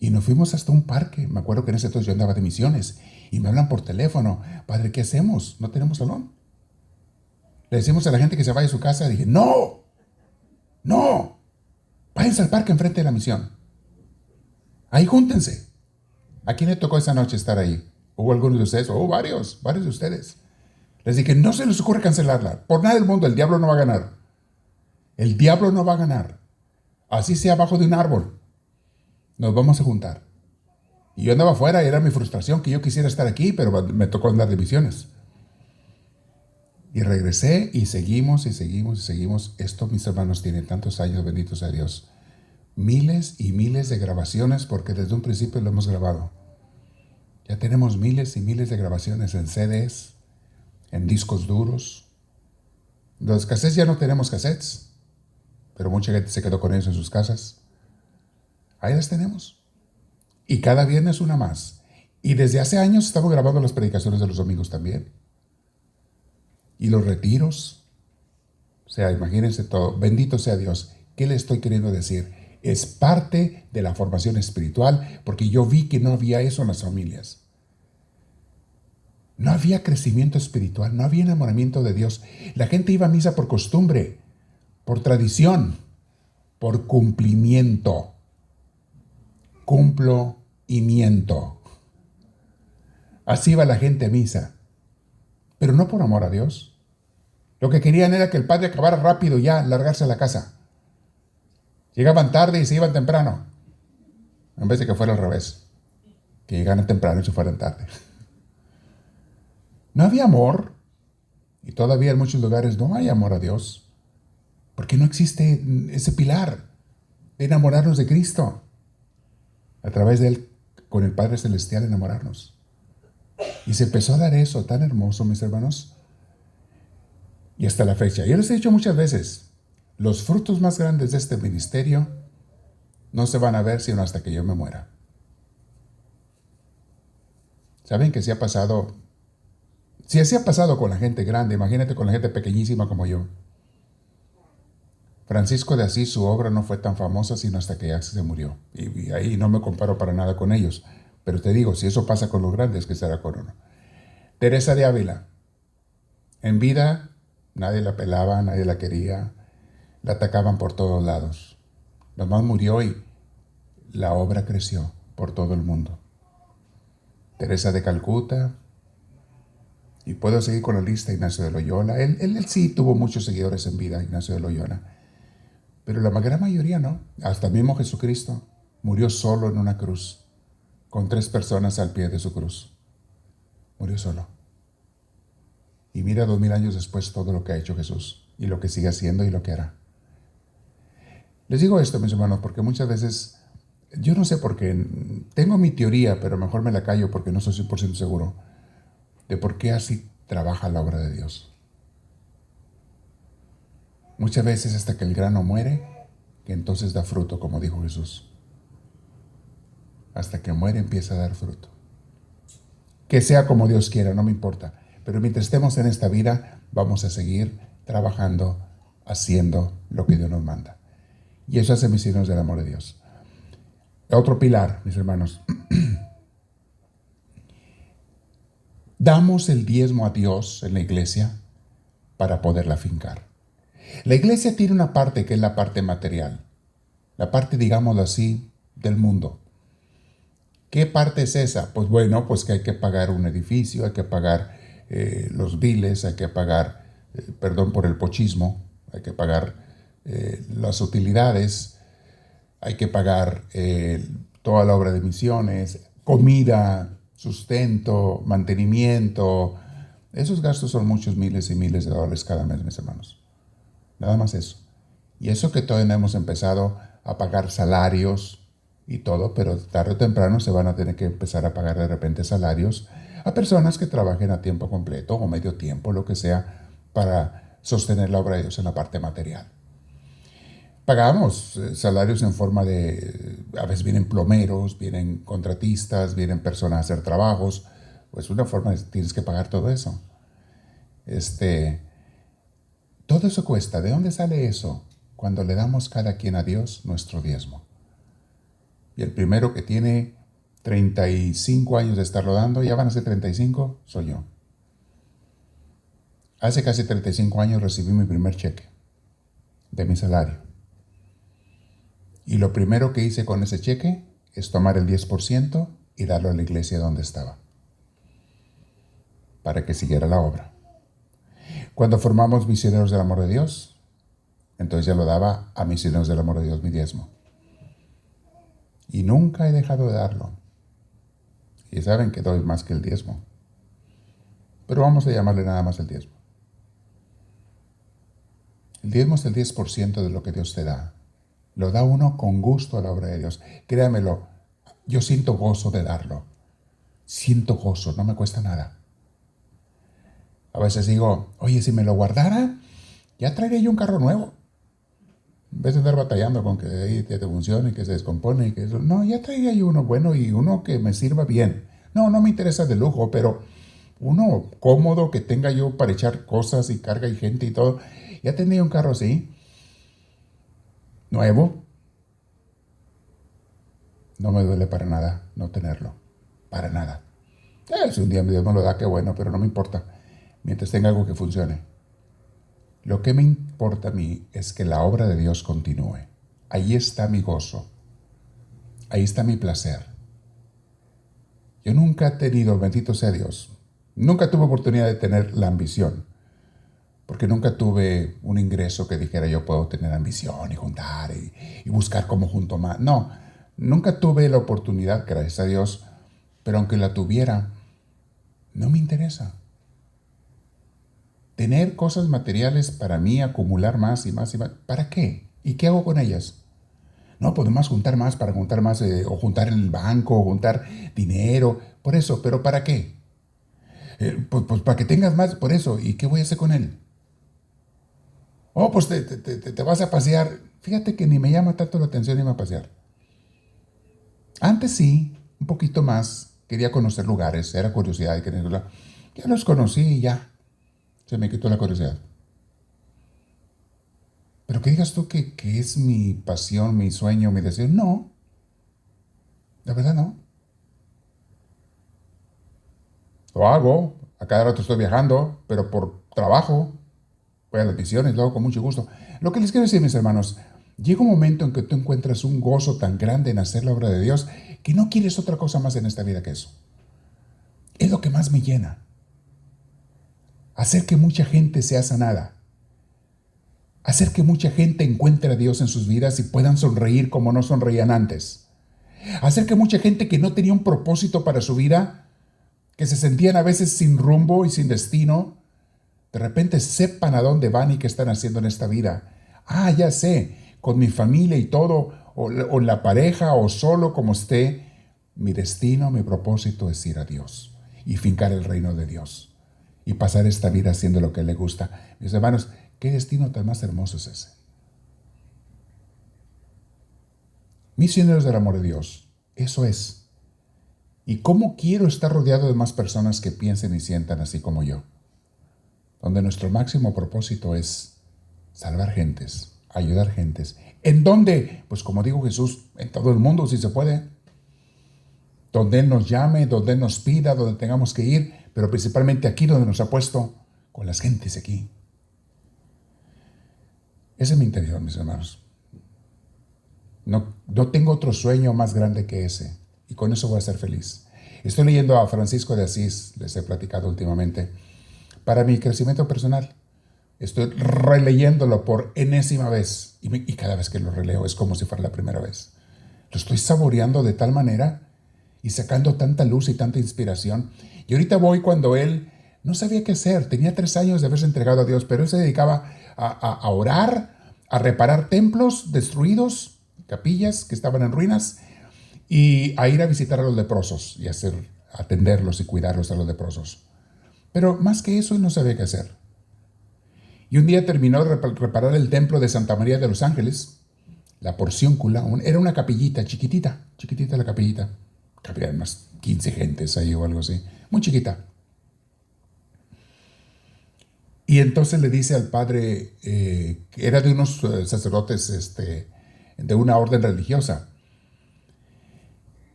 Y nos fuimos hasta un parque. Me acuerdo que en ese entonces yo andaba de misiones. Y me hablan por teléfono. Padre, ¿qué hacemos? No tenemos salón. Le decimos a la gente que se vaya a su casa. Y dije, no, no. Váyanse al parque enfrente de la misión. Ahí júntense. ¿A quién le tocó esa noche estar ahí? ¿Hubo algunos de ustedes? Varios de ustedes. Les dije, no se les ocurre cancelarla. Por nada del mundo, el diablo no va a ganar. El diablo no va a ganar. Así sea abajo de un árbol. Nos vamos a juntar. Y yo andaba afuera y era mi frustración que yo quisiera estar aquí, pero me tocó andar de misiones. Y regresé y seguimos y seguimos y seguimos. Esto, mis hermanos, tiene tantos años, benditos a Dios. Miles y miles de grabaciones porque desde un principio lo hemos grabado. Ya tenemos miles y miles de grabaciones en CDs, en discos duros. Los cassettes ya no tenemos cassettes, pero mucha gente se quedó con ellos en sus casas. Ahí las tenemos. Y cada viernes una más. Y desde hace años estamos grabando las predicaciones de los domingos también. Y los retiros. O sea, imagínense todo. Bendito sea Dios. ¿Qué le estoy queriendo decir? Es parte de la formación espiritual, porque yo vi que no había eso en las familias. No había crecimiento espiritual, no había enamoramiento de Dios. La gente iba a misa por costumbre, por tradición, por cumplimiento. Cumplo y miento. Así iba la gente a misa, pero no por amor a Dios. Lo que querían era que el padre acabara rápido ya, largarse a la casa. Llegaban tarde y se iban temprano, en vez de que fuera al revés, que llegaran temprano y se fueran tarde. No había amor, y todavía en muchos lugares no hay amor a Dios, porque no existe ese pilar de enamorarnos de Cristo. A través de Él, con el Padre Celestial, enamorarnos. Y se empezó a dar eso tan hermoso, mis hermanos, y hasta la fecha. Yo les he dicho muchas veces, los frutos más grandes de este ministerio no se van a ver sino hasta que yo me muera. ¿Saben que si ha pasado? Si así ha pasado con la gente grande, imagínate con la gente pequeñísima como yo. Francisco de Asís, su obra no fue tan famosa sino hasta que ya se murió. Y ahí no me comparo para nada con ellos. Pero te digo, si eso pasa con los grandes, ¿qué será con uno? Teresa de Ávila. En vida, nadie la pelaba, nadie la quería. La atacaban por todos lados. Nomás murió y la obra creció por todo el mundo. Teresa de Calcuta. Y puedo seguir con la lista. Ignacio de Loyola. Él sí tuvo muchos seguidores en vida, Ignacio de Loyola. Pero la gran mayoría no. Hasta mismo Jesucristo murió solo en una cruz, con 3 personas al pie de su cruz. Murió solo. Y mira 2000 años después todo lo que ha hecho Jesús, y lo que sigue haciendo y lo que hará. Les digo esto, mis hermanos, porque muchas veces, yo no sé por qué, tengo mi teoría, pero mejor me la callo porque no soy 100% seguro de por qué así trabaja la obra de Dios. Muchas veces hasta que el grano muere, que entonces da fruto, como dijo Jesús. Hasta que muere empieza a dar fruto. Que sea como Dios quiera, no me importa. Pero mientras estemos en esta vida, vamos a seguir trabajando, haciendo lo que Dios nos manda. Y eso hace mis signos del amor de Dios. Otro pilar, mis hermanos. Damos el diezmo a Dios en la iglesia para poderla fincar. La iglesia tiene una parte que es la parte material. La parte, digámoslo así, del mundo. ¿Qué parte es esa? Pues bueno, pues que hay que pagar un edificio, hay que pagar los biles, hay que pagar, perdón por el pochismo, hay que pagar las utilidades, hay que pagar toda la obra de misiones, comida, sustento, mantenimiento. Esos gastos son muchos miles y miles de dólares cada mes, mis hermanos. Nada más eso. Y eso que todavía no hemos empezado a pagar salarios y todo, pero tarde o temprano se van a tener que empezar a pagar de repente salarios a personas que trabajen a tiempo completo o medio tiempo, lo que sea, para sostener la obra de Dios en la parte material. Pagamos salarios en forma de, a veces vienen plomeros, vienen contratistas, vienen personas a hacer trabajos, pues una forma tienes que pagar todo eso. Este, Todo eso cuesta. ¿De dónde sale eso? Cuando le damos cada quien a Dios nuestro diezmo. Y el primero que tiene 35 años de estarlo dando, ya van a ser 35, soy yo. Hace casi 35 años recibí mi primer cheque de mi salario. Y lo primero que hice con ese cheque es tomar el 10% y darlo a la iglesia donde estaba, para que siguiera la obra. Cuando formamos Misioneros del Amor de Dios, entonces ya lo daba a Misioneros del Amor de Dios mi diezmo. Y nunca he dejado de darlo. Y saben que doy más que el diezmo. Pero vamos a llamarle nada más el diezmo. El diezmo es el 10% de lo que Dios te da. Lo da uno con gusto a la obra de Dios. Créamelo, yo siento gozo de darlo. Siento gozo, no me cuesta nada. A veces digo, oye, si me lo guardara, ya traería yo un carro nuevo. En vez de andar batallando con que ahí te funcione y que se descompone y que eso. No, ya traería yo uno bueno y uno que me sirva bien. No, no me interesa de lujo, pero uno cómodo que tenga yo para echar cosas y carga y gente y todo. Ya tendría un carro así, nuevo. No me duele para nada no tenerlo. Para nada. Si un día Dios me lo da, qué bueno, pero no me importa. Mientras tenga algo que funcione. Lo que me importa a mí es que la obra de Dios continúe. Ahí está mi gozo. Ahí está mi placer. Yo nunca he tenido, bendito sea Dios, nunca tuve oportunidad de tener la ambición. Porque nunca tuve un ingreso que dijera yo puedo tener ambición y juntar y buscar cómo junto más. No, nunca tuve la oportunidad, gracias a Dios, pero aunque la tuviera, no me interesa. Tener cosas materiales para mí, acumular más y más y más, ¿para qué? ¿Y qué hago con ellas? No, podemos juntar más para juntar más, o juntar en el banco, o juntar dinero, por eso, pero ¿para qué? Pues para que tengas más, por eso, ¿y qué voy a hacer con él? Oh, pues te vas a pasear. Fíjate que ni me llama tanto la atención irme a pasear. Antes sí, un poquito más. Quería conocer lugares, era curiosidad. Ya los conocí y ya. Se me quitó la curiosidad. Pero que digas tú que es mi pasión, mi sueño, mi deseo. No, la verdad no. Lo hago. A cada rato estoy viajando, pero por trabajo. Voy a las misiones, lo hago con mucho gusto. Lo que les quiero decir, mis hermanos, llega un momento en que tú encuentras un gozo tan grande en hacer la obra de Dios que no quieres otra cosa más en esta vida que eso. Es lo que más me llena. Hacer que mucha gente sea sanada. Hacer que mucha gente encuentre a Dios en sus vidas y puedan sonreír como no sonreían antes. Hacer que mucha gente que no tenía un propósito para su vida, que se sentían a veces sin rumbo y sin destino, de repente sepan a dónde van y qué están haciendo en esta vida. Ah, ya sé, con mi familia y todo, o la pareja, o solo como esté, mi destino, mi propósito es ir a Dios y fincar el reino de Dios y pasar esta vida haciendo lo que le gusta. Mis hermanos, ¿qué destino tan más hermoso es ese? Misioneros del amor de Dios, eso es. ¿Y cómo quiero estar rodeado de más personas que piensen y sientan así como yo? Donde nuestro máximo propósito es salvar gentes, ayudar gentes. ¿En dónde? Pues como dijo Jesús, en todo el mundo si se puede. Donde Él nos llame, donde Él nos pida, donde tengamos que ir, pero principalmente aquí donde nos ha puesto, con las gentes aquí. Ese es mi interior, mis hermanos. No tengo otro sueño más grande que ese, y con eso voy a ser feliz. Estoy leyendo a Francisco de Asís, les he platicado últimamente, para mi crecimiento personal. Estoy releyéndolo por enésima vez y cada vez que lo releo es como si fuera la primera vez. Lo estoy saboreando de tal manera y sacando tanta luz y tanta inspiración. Y ahorita voy cuando él no sabía qué hacer. Tenía 3 años de haberse entregado a Dios, pero él se dedicaba a orar, a reparar templos destruidos, capillas que estaban en ruinas, y a ir a visitar a los leprosos y atenderlos y cuidarlos a los leprosos. Pero más que eso, él no sabía qué hacer. Y un día terminó de reparar el templo de Santa María de los Ángeles La porcióncula, era una capillita chiquitita, chiquitita la capillita. Cabían unas 15 gentes ahí o algo así, muy chiquita. Y entonces le dice al padre, que era de unos sacerdotes de una orden religiosa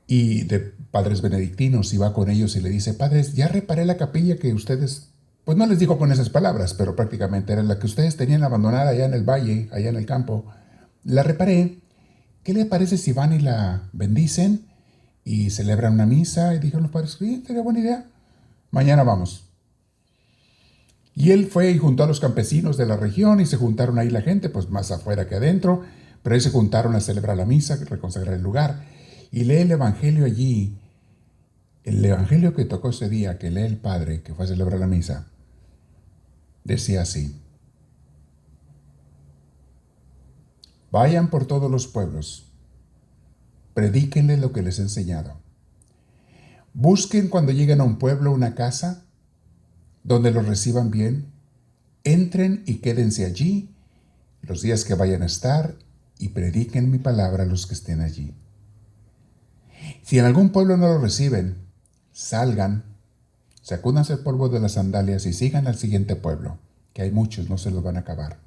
y de padres benedictinos, y va con ellos y le dice: padres, ya reparé la capilla que ustedes, pues no les dijo con esas palabras, pero prácticamente era la que ustedes tenían abandonada allá en el valle, allá en el campo. La reparé. ¿Qué les parece si van y la bendicen y celebran una misa? Y dijeron los padres: sí, sería buena idea. Mañana vamos. Y él fue y juntó a los campesinos de la región, y se juntaron ahí la gente, pues más afuera que adentro, pero ahí se juntaron a celebrar la misa, reconsagrar el lugar, y lee el evangelio allí. El evangelio que tocó ese día, que lee el padre, que fue a celebrar la misa, decía así: vayan por todos los pueblos, predíquenles lo que les he enseñado. Busquen cuando lleguen a un pueblo una casa donde los reciban bien, entren y quédense allí los días que vayan a estar, y prediquen mi palabra a los que estén allí. Si en algún pueblo no lo reciben, salgan, sacúdanse el polvo de las sandalias y sigan al siguiente pueblo, que hay muchos, no se los van a acabar.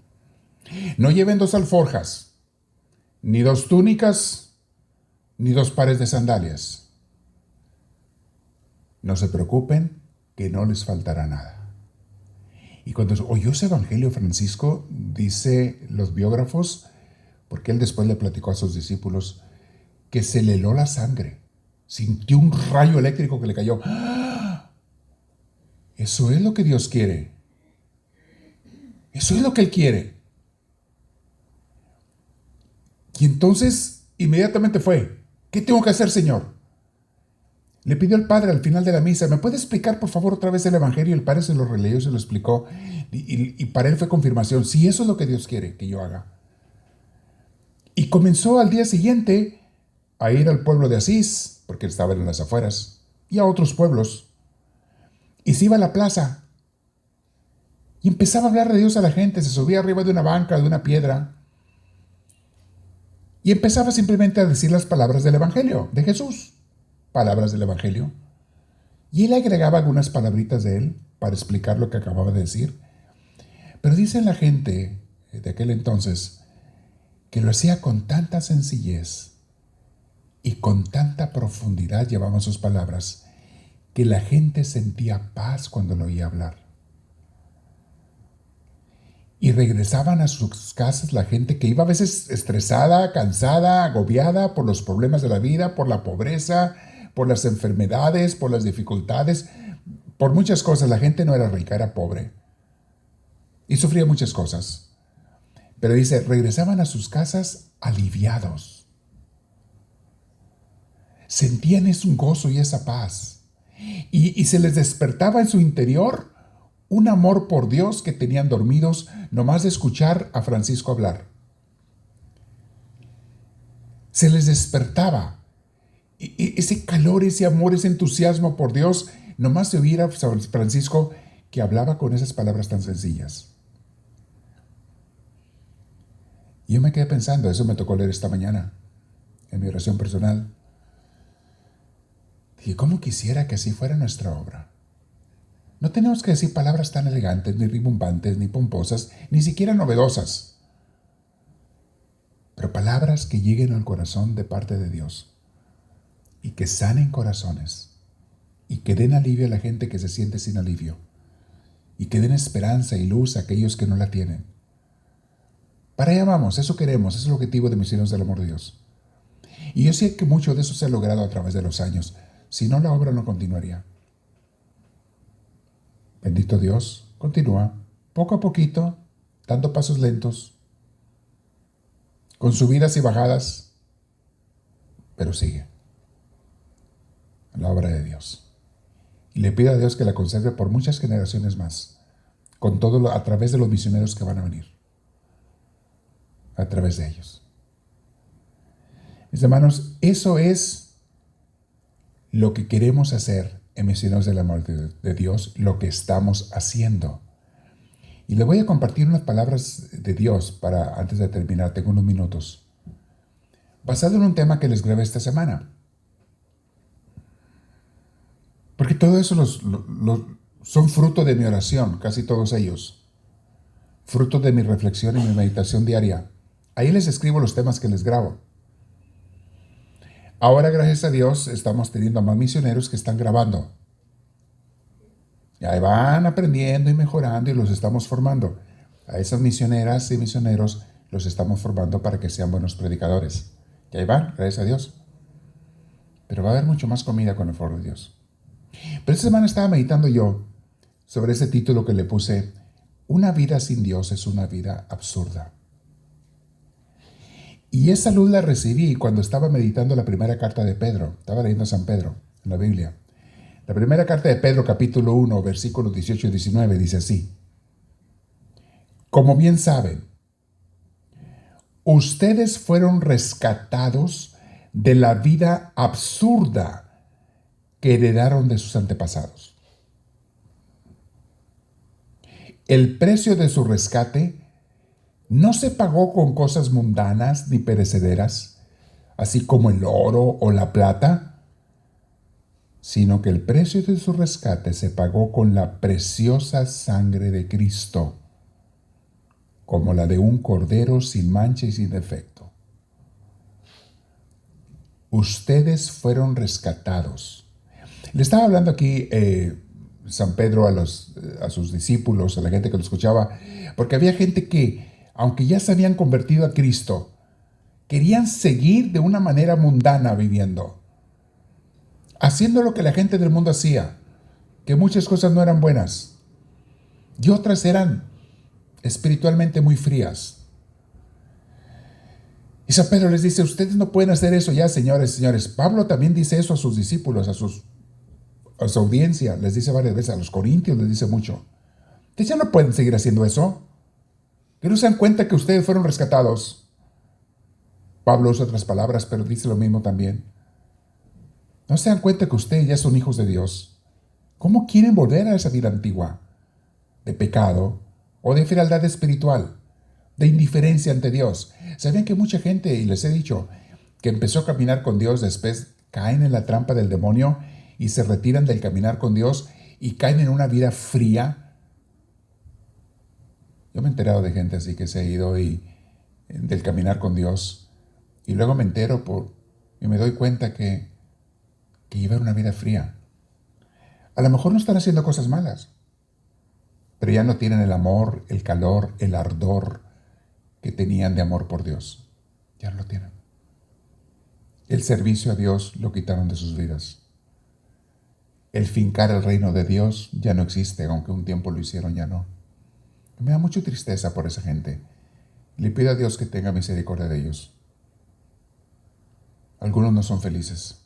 No lleven 2 alforjas, ni 2 túnicas, ni 2 pares de sandalias. No se preocupen, que no les faltará nada. Y cuando oyó ese evangelio, Francisco, dice los biógrafos, porque él después le platicó a sus discípulos, que se le heló la sangre. Sintió un rayo eléctrico que le cayó. ¡Ah! Eso es lo que Dios quiere. Eso es lo que Él quiere. Y entonces inmediatamente fue: ¿qué tengo que hacer, Señor? Le pidió al padre al final de la misa: ¿me puede explicar por favor otra vez el evangelio? El padre se lo releyó, se lo explicó, y para él fue confirmación: sí, eso es lo que Dios quiere que yo haga. Y comenzó al día siguiente a ir al pueblo de Asís, porque estaba en las afueras, y a otros pueblos. Y se iba a la plaza y empezaba a hablar de Dios a la gente. Se subía arriba de una banca, de una piedra, y empezaba simplemente a decir las palabras del evangelio de Jesús. Palabras del evangelio. Y él agregaba algunas palabritas de él para explicar lo que acababa de decir. Pero dice la gente de aquel entonces que lo hacía con tanta sencillez y con tanta profundidad, llevaban sus palabras, que la gente sentía paz cuando lo oía hablar. Y regresaban a sus casas la gente que iba a veces estresada, cansada, agobiada por los problemas de la vida, por la pobreza, por las enfermedades, por las dificultades, por muchas cosas. La gente no era rica, era pobre. Y sufría muchas cosas. Pero dice, regresaban a sus casas aliviados. Sentían ese gozo y esa paz. Y se les despertaba en su interior un amor por Dios que tenían dormidos nomás de escuchar a Francisco hablar. Se les despertaba ese calor, ese amor, ese entusiasmo por Dios, nomás de oír a Francisco que hablaba con esas palabras tan sencillas. Y yo me quedé pensando, eso me tocó leer esta mañana, en mi oración personal. Dije, ¿cómo quisiera que así fuera nuestra obra? No tenemos que decir palabras tan elegantes, ni rimbombantes, ni pomposas, ni siquiera novedosas, pero palabras que lleguen al corazón de parte de Dios y que sanen corazones y que den alivio a la gente que se siente sin alivio y que den esperanza y luz a aquellos que no la tienen. Para allá vamos, eso queremos, ese es el objetivo de Misioneros del Amor de Dios. Y yo sé que mucho de eso se ha logrado a través de los años, si no la obra no continuaría. Bendito Dios, continúa, poco a poquito, dando pasos lentos, con subidas y bajadas, pero sigue la obra de Dios. Y le pido a Dios que la conserve por muchas generaciones más, con todo a través de los misioneros que van a venir, a través de ellos. Mis hermanos, eso es lo que queremos hacer en Misioneros del Amor de Dios, lo que estamos haciendo. Y le voy a compartir unas palabras de Dios para, antes de terminar, tengo unos minutos. basado en un tema que les grabé esta semana. Porque todo eso son fruto de mi oración, casi todos ellos. Fruto de mi reflexión y mi meditación diaria. Ahí les escribo los temas que les grabo. Ahora, gracias a Dios, estamos teniendo más misioneros que están grabando. Y ahí van aprendiendo y mejorando y los estamos formando. A esas misioneras y misioneros los estamos formando para que sean buenos predicadores. Y ahí van, gracias a Dios. Pero va a haber mucho más comida con el favor de Dios. Pero esta semana estaba meditando yo sobre ese título que le puse: una vida sin Dios es una vida absurda. Y esa luz la recibí cuando estaba meditando la primera carta de Pedro. Estaba leyendo a San Pedro en la Biblia. La primera carta de Pedro, capítulo 1, versículos 18 y 19, dice así: como bien saben, ustedes fueron rescatados de la vida absurda que heredaron de sus antepasados. El precio de su rescate no se pagó con cosas mundanas ni perecederas, así como el oro o la plata, sino que el precio de su rescate se pagó con la preciosa sangre de Cristo, como la de un cordero sin mancha y sin defecto. Ustedes fueron rescatados. Le estaba hablando aquí San Pedro a sus discípulos, a la gente que lo escuchaba, porque había gente que, aunque ya se habían convertido a Cristo, querían seguir de una manera mundana viviendo, haciendo lo que la gente del mundo hacía, que muchas cosas no eran buenas y otras eran espiritualmente muy frías. Y San Pedro les dice: ustedes no pueden hacer eso ya, señores. Pablo también dice eso a sus discípulos, a su audiencia, les dice varias veces, a los corintios les dice mucho. Ustedes ya no pueden seguir haciendo eso. Que no se dan cuenta que ustedes fueron rescatados. Pablo usa otras palabras, pero dice lo mismo también. ¿No se dan cuenta que ustedes ya son hijos de Dios? ¿Cómo quieren volver a esa vida antigua de pecado o de frialdad espiritual, de indiferencia ante Dios? ¿Sabían que mucha gente, y les he dicho, que empezó a caminar con Dios, después caen en la trampa del demonio y se retiran del caminar con Dios y caen en una vida fría? Yo me he enterado de gente así que se ha ido del caminar con Dios, y luego me entero y me doy cuenta que llevan una vida fría. A lo mejor no están haciendo cosas malas, pero ya no tienen el amor, el calor, el ardor que tenían de amor por Dios. Ya no lo tienen. El servicio a Dios lo quitaron de sus vidas. El fincar el reino de Dios ya no existe, aunque un tiempo lo hicieron, ya no. Me da mucha tristeza por esa gente. Le pido a Dios que tenga misericordia de ellos. Algunos no son felices.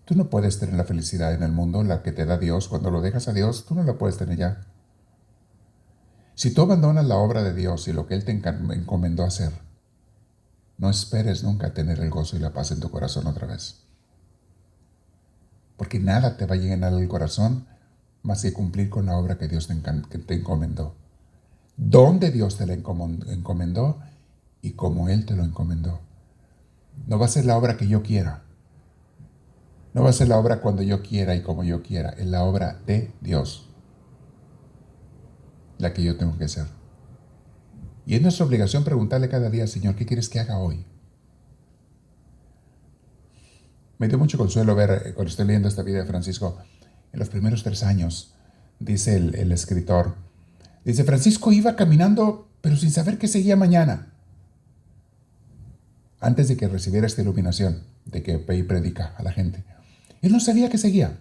Tú no puedes tener la felicidad en el mundo, la que te da Dios. Cuando lo dejas a Dios, tú no la puedes tener ya. Si tú abandonas la obra de Dios y lo que Él te encomendó hacer, no esperes nunca tener el gozo y la paz en tu corazón otra vez. Porque nada te va a llenar el corazón más que cumplir con la obra que Dios te encomendó. Donde Dios te la encomendó y como Él te lo encomendó. No va a ser la obra que yo quiera. No va a ser la obra cuando yo quiera y como yo quiera. Es la obra de Dios la que yo tengo que hacer. Y es nuestra obligación preguntarle cada día: Señor, ¿qué quieres que haga hoy? Me dio mucho consuelo ver, cuando estoy leyendo esta vida de Francisco, en los primeros 3 años, dice el escritor, dice: Francisco iba caminando, pero sin saber qué seguía mañana. Antes de que recibiera esta iluminación, de que ve y predica a la gente, él no sabía qué seguía.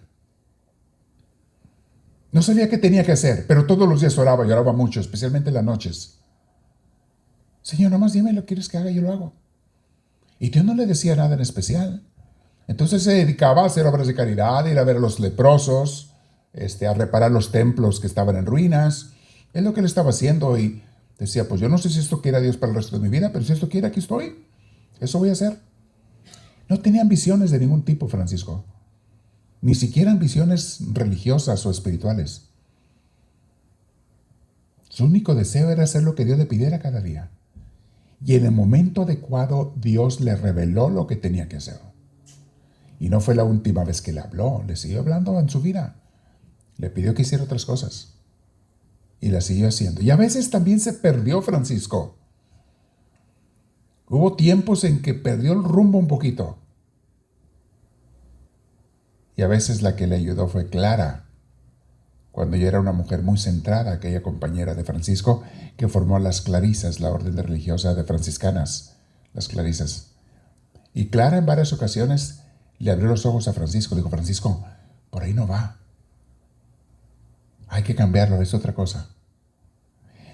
No sabía qué tenía que hacer, pero todos los días oraba, y oraba mucho, especialmente en las noches. Señor, nomás dime lo que quieres que haga, yo lo hago. Y Dios no le decía nada en especial. Entonces se dedicaba a hacer obras de caridad, ir a ver a los leprosos, a reparar los templos que estaban en ruinas. Es lo que él estaba haciendo, y decía: pues yo no sé si esto quiera Dios para el resto de mi vida, pero si esto quiere, aquí estoy. Eso voy a hacer. No tenía ambiciones de ningún tipo, Francisco. Ni siquiera ambiciones religiosas o espirituales. Su único deseo era hacer lo que Dios le pidiera cada día. Y en el momento adecuado, Dios le reveló lo que tenía que hacer. Y no fue la última vez que le habló, le siguió hablando en su vida. Le pidió que hiciera otras cosas. Y la siguió haciendo. Y a veces también se perdió Francisco. Hubo tiempos en que perdió el rumbo un poquito. Y a veces la que le ayudó fue Clara, cuando ella era una mujer muy centrada, aquella compañera de Francisco que formó las Clarisas, la orden religiosa de franciscanas, las Clarisas. Y Clara en varias ocasiones le abrió los ojos a Francisco. Le dijo, Francisco, por ahí no va. Hay que cambiarlo, es otra cosa.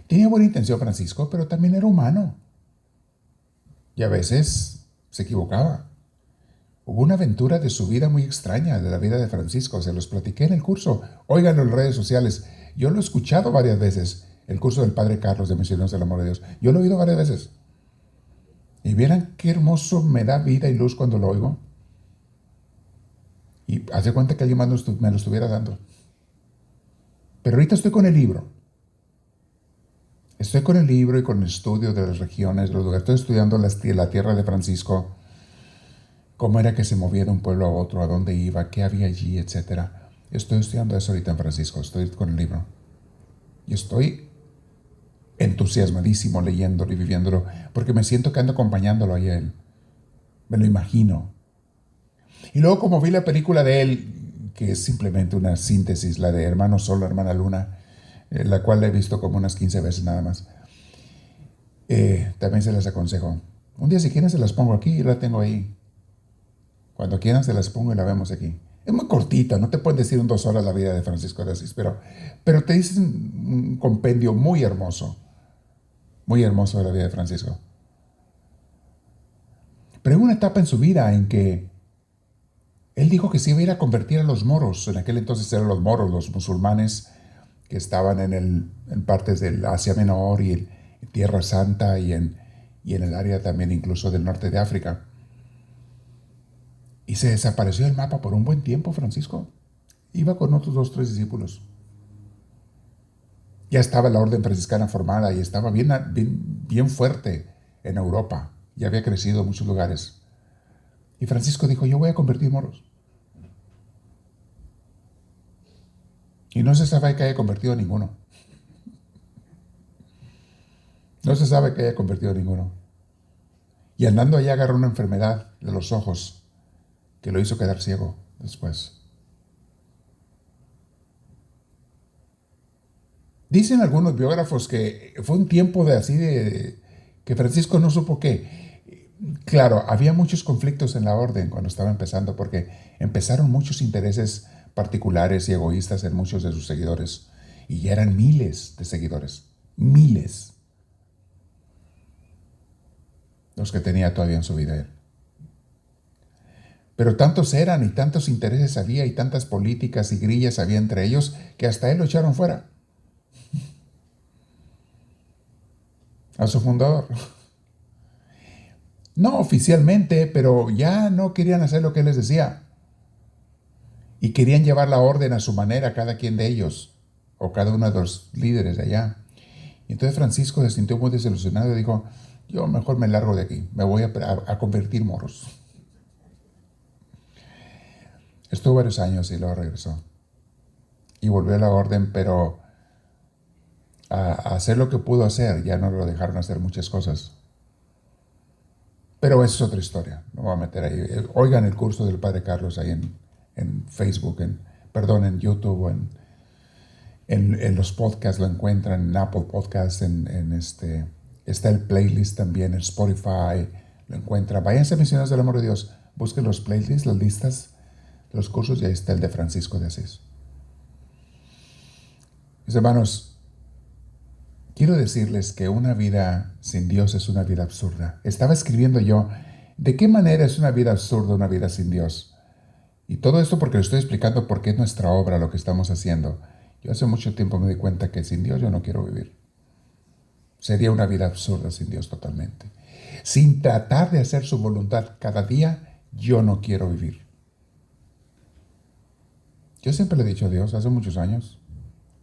Tenía buena intención Francisco, pero también era humano. Y a veces se equivocaba. Hubo una aventura de su vida muy extraña, de la vida de Francisco. Se los platiqué en el curso. Óiganlo en redes sociales. Yo lo he escuchado varias veces. El curso del Padre Carlos de Misioneros del Amor de Dios. Yo lo he oído varias veces. Y vieran qué hermoso me da vida y luz cuando lo oigo. Y hace cuenta que alguien más me lo estuviera dando. Pero ahorita estoy con el libro. Estoy con el libro y con el estudio de las regiones, de los lugares. Estoy estudiando la tierra de Francisco. Cómo era que se movía de un pueblo a otro, a dónde iba, qué había allí, etc. Estoy estudiando eso ahorita en Francisco. Estoy con el libro. Y estoy entusiasmadísimo leyéndolo y viviéndolo. Porque me siento que ando acompañándolo ahí a él. Me lo imagino. Y luego como vi la película de él, que es simplemente una síntesis, la de Hermano Sol, Hermana Luna, la cual la he visto como unas 15 veces nada más, también se las aconsejo. Un día si quieren se las pongo aquí, yo la tengo ahí. Cuando quieran se las pongo y la vemos aquí. Es muy cortita, no te pueden decir en 2 horas la vida de Francisco de Asís, pero te dicen un compendio muy hermoso de la vida de Francisco. Pero hay una etapa en su vida en que él dijo que se iba a ir a convertir a los moros. En aquel entonces eran los moros, los musulmanes que estaban en partes del Asia Menor y en Tierra Santa y en el área también incluso del norte de África. Y se desapareció del mapa por un buen tiempo, Francisco. Iba con otros 2, 3 discípulos. Ya estaba la orden franciscana formada y estaba bien fuerte en Europa. Ya había crecido en muchos lugares. Y Francisco dijo, yo voy a convertir moros. Y no se sabe que haya convertido a ninguno. No se sabe que haya convertido a ninguno. Y andando allá agarró una enfermedad de los ojos que lo hizo quedar ciego después. Dicen algunos biógrafos que fue un tiempo que Francisco no supo qué. Claro, había muchos conflictos en la orden cuando estaba empezando porque empezaron muchos intereses particulares y egoístas en muchos de sus seguidores. Y ya eran miles de seguidores. Miles. Los que tenía todavía en su vida él. Pero tantos eran y tantos intereses había y tantas políticas y grillas había entre ellos que hasta él lo echaron fuera. A su fundador. No oficialmente, pero ya no querían hacer lo que él les decía. Y querían llevar la orden a su manera, cada quien de ellos, o cada uno de los líderes de allá. Y entonces Francisco se sintió muy desilusionado y dijo, yo mejor me largo de aquí, me voy a convertir moros. Estuvo varios años y luego regresó. Y volvió a la orden, pero a hacer lo que pudo hacer, ya no lo dejaron hacer muchas cosas. Pero eso es otra historia, no voy a meter ahí. Oigan el curso del Padre Carlos ahí en Facebook, en YouTube, o en los podcasts lo encuentran, en Apple Podcasts, está el playlist también, en Spotify, lo encuentran. Váyanse a Misioneros del Amor de Dios, busquen los playlists, las listas de los cursos y ahí está el de Francisco de Asís. Mis hermanos, quiero decirles que una vida sin Dios es una vida absurda. Estaba escribiendo yo, ¿de qué manera es una vida absurda, una vida sin Dios? Y todo esto porque le estoy explicando por qué es nuestra obra lo que estamos haciendo. Yo hace mucho tiempo me di cuenta que sin Dios yo no quiero vivir. Sería una vida absurda sin Dios totalmente. Sin tratar de hacer su voluntad cada día, yo no quiero vivir. Yo siempre le he dicho a Dios, hace muchos años,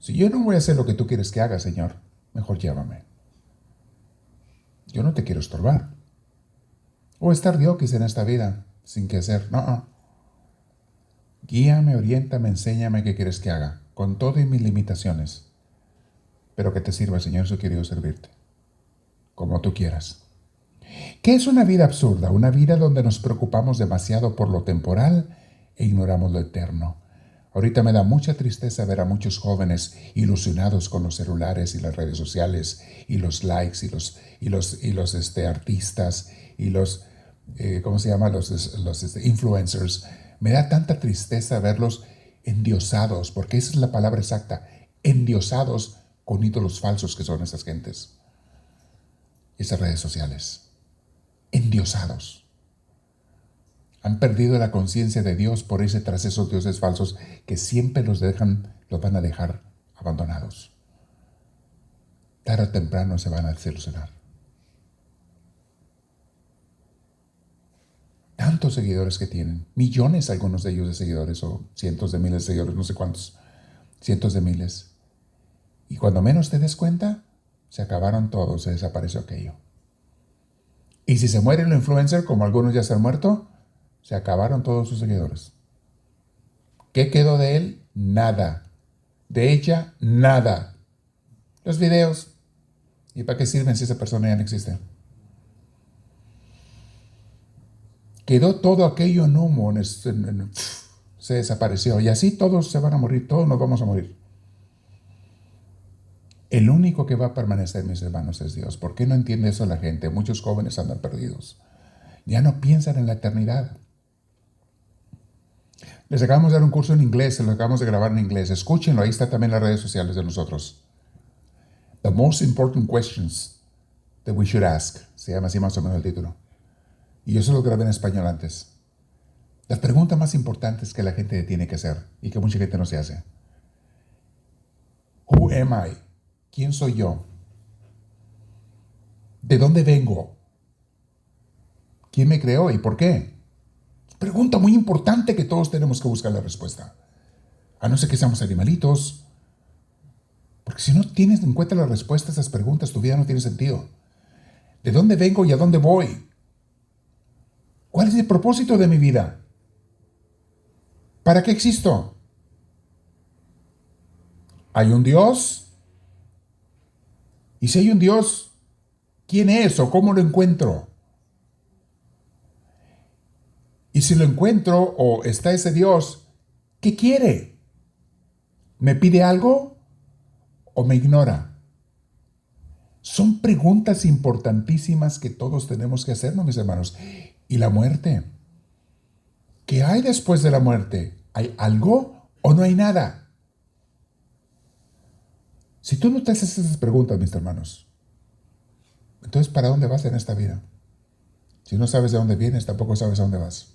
si yo no voy a hacer lo que tú quieres que haga, Señor, mejor llévame. Yo no te quiero estorbar. O estar diokis en esta vida, sin qué hacer. No. Guíame, oriéntame, enséñame qué quieres que haga, con todo y mis limitaciones. Pero que te sirva, Señor, eso quiero servirte. Como tú quieras. ¿Qué es una vida absurda? Una vida donde nos preocupamos demasiado por lo temporal e ignoramos lo eterno. Ahorita me da mucha tristeza ver a muchos jóvenes ilusionados con los celulares y las redes sociales y los likes y los artistas y los ¿cómo se llama? Los influencers. Me da tanta tristeza verlos endiosados, porque esa es la palabra exacta, endiosados con ídolos falsos que son esas gentes, esas redes sociales, endiosados. Han perdido la conciencia de Dios por irse tras esos dioses falsos que siempre los van a dejar abandonados. Tarde o temprano se van a desilusionar. Tantos seguidores que tienen, millones algunos de ellos de seguidores, o cientos de miles de seguidores, no sé cuántos, cientos de miles. Y cuando menos te des cuenta, se acabaron todos, se desapareció aquello. Y si se muere el influencer, como algunos ya se han muerto, se acabaron todos sus seguidores. ¿Qué quedó de él? Nada. De ella, nada. Los videos. ¿Y para qué sirven si esa persona ya no existe? Quedó todo aquello en humo, se desapareció. Y así todos se van a morir, todos nos vamos a morir. El único que va a permanecer, mis hermanos, es Dios. ¿Por qué no entiende eso la gente? Muchos jóvenes andan perdidos. Ya no piensan en la eternidad. Les acabamos de dar un curso en inglés, se lo acabamos de grabar en inglés. Escúchenlo, ahí está también en las redes sociales de nosotros. The most important questions that we should ask. Se llama así más o menos el título. Y yo se lo grabé en español antes. Las preguntas más importantes que la gente tiene que hacer y que mucha gente no se hace. Who am I? ¿Quién soy yo? ¿De dónde vengo? ¿Quién me creó y por qué? Pregunta muy importante que todos tenemos que buscar la respuesta. A no ser que seamos animalitos. Porque si no tienes en cuenta la respuesta a esas preguntas, tu vida no tiene sentido. ¿De dónde vengo y a dónde voy? ¿Cuál es el propósito de mi vida? ¿Para qué existo? ¿Hay un Dios? Y si hay un Dios, ¿quién es o cómo lo encuentro? Y si lo encuentro o está ese Dios, ¿qué quiere? ¿Me pide algo o me ignora? Son preguntas importantísimas que todos tenemos que hacernos, mis hermanos. ¿Y la muerte? ¿Qué hay después de la muerte? ¿Hay algo o no hay nada? Si tú no te haces esas preguntas, mis hermanos, entonces ¿para dónde vas en esta vida? Si no sabes de dónde vienes, tampoco sabes a dónde vas.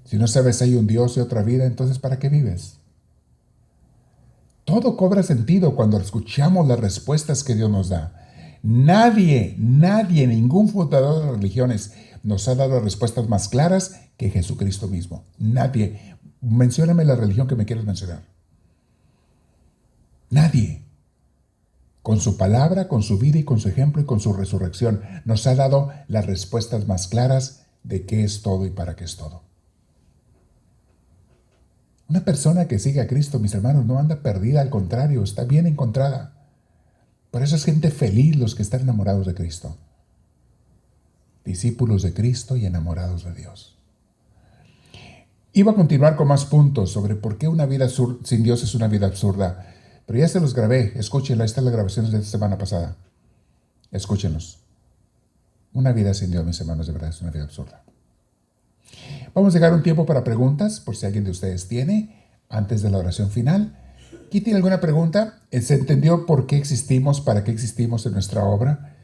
Si no sabes si hay un Dios y otra vida, entonces ¿para qué vives? Todo cobra sentido cuando escuchamos las respuestas que Dios nos da. Nadie, ningún fundador de religiones nos ha dado respuestas más claras que Jesucristo mismo. Nadie. Mencióname la religión que me quieras mencionar. Nadie. Con su palabra, con su vida y con su ejemplo y con su resurrección, nos ha dado las respuestas más claras de qué es todo y para qué es todo. Una persona que sigue a Cristo, mis hermanos, no anda perdida, al contrario, está bien encontrada. Por eso es gente feliz los que están enamorados de Cristo. Discípulos de Cristo y enamorados de Dios. Iba a continuar con más puntos sobre por qué una vida sin Dios es una vida absurda. Pero ya se los grabé, escúchenlo, ahí están las grabaciones de la semana pasada. Escúchenlos. Una vida sin Dios, mis hermanos, de verdad es una vida absurda. Vamos a llegar a un tiempo para preguntas, por si alguien de ustedes tiene, antes de la oración final. ¿Quién tiene alguna pregunta? ¿Se entendió por qué existimos, para qué existimos en nuestra obra?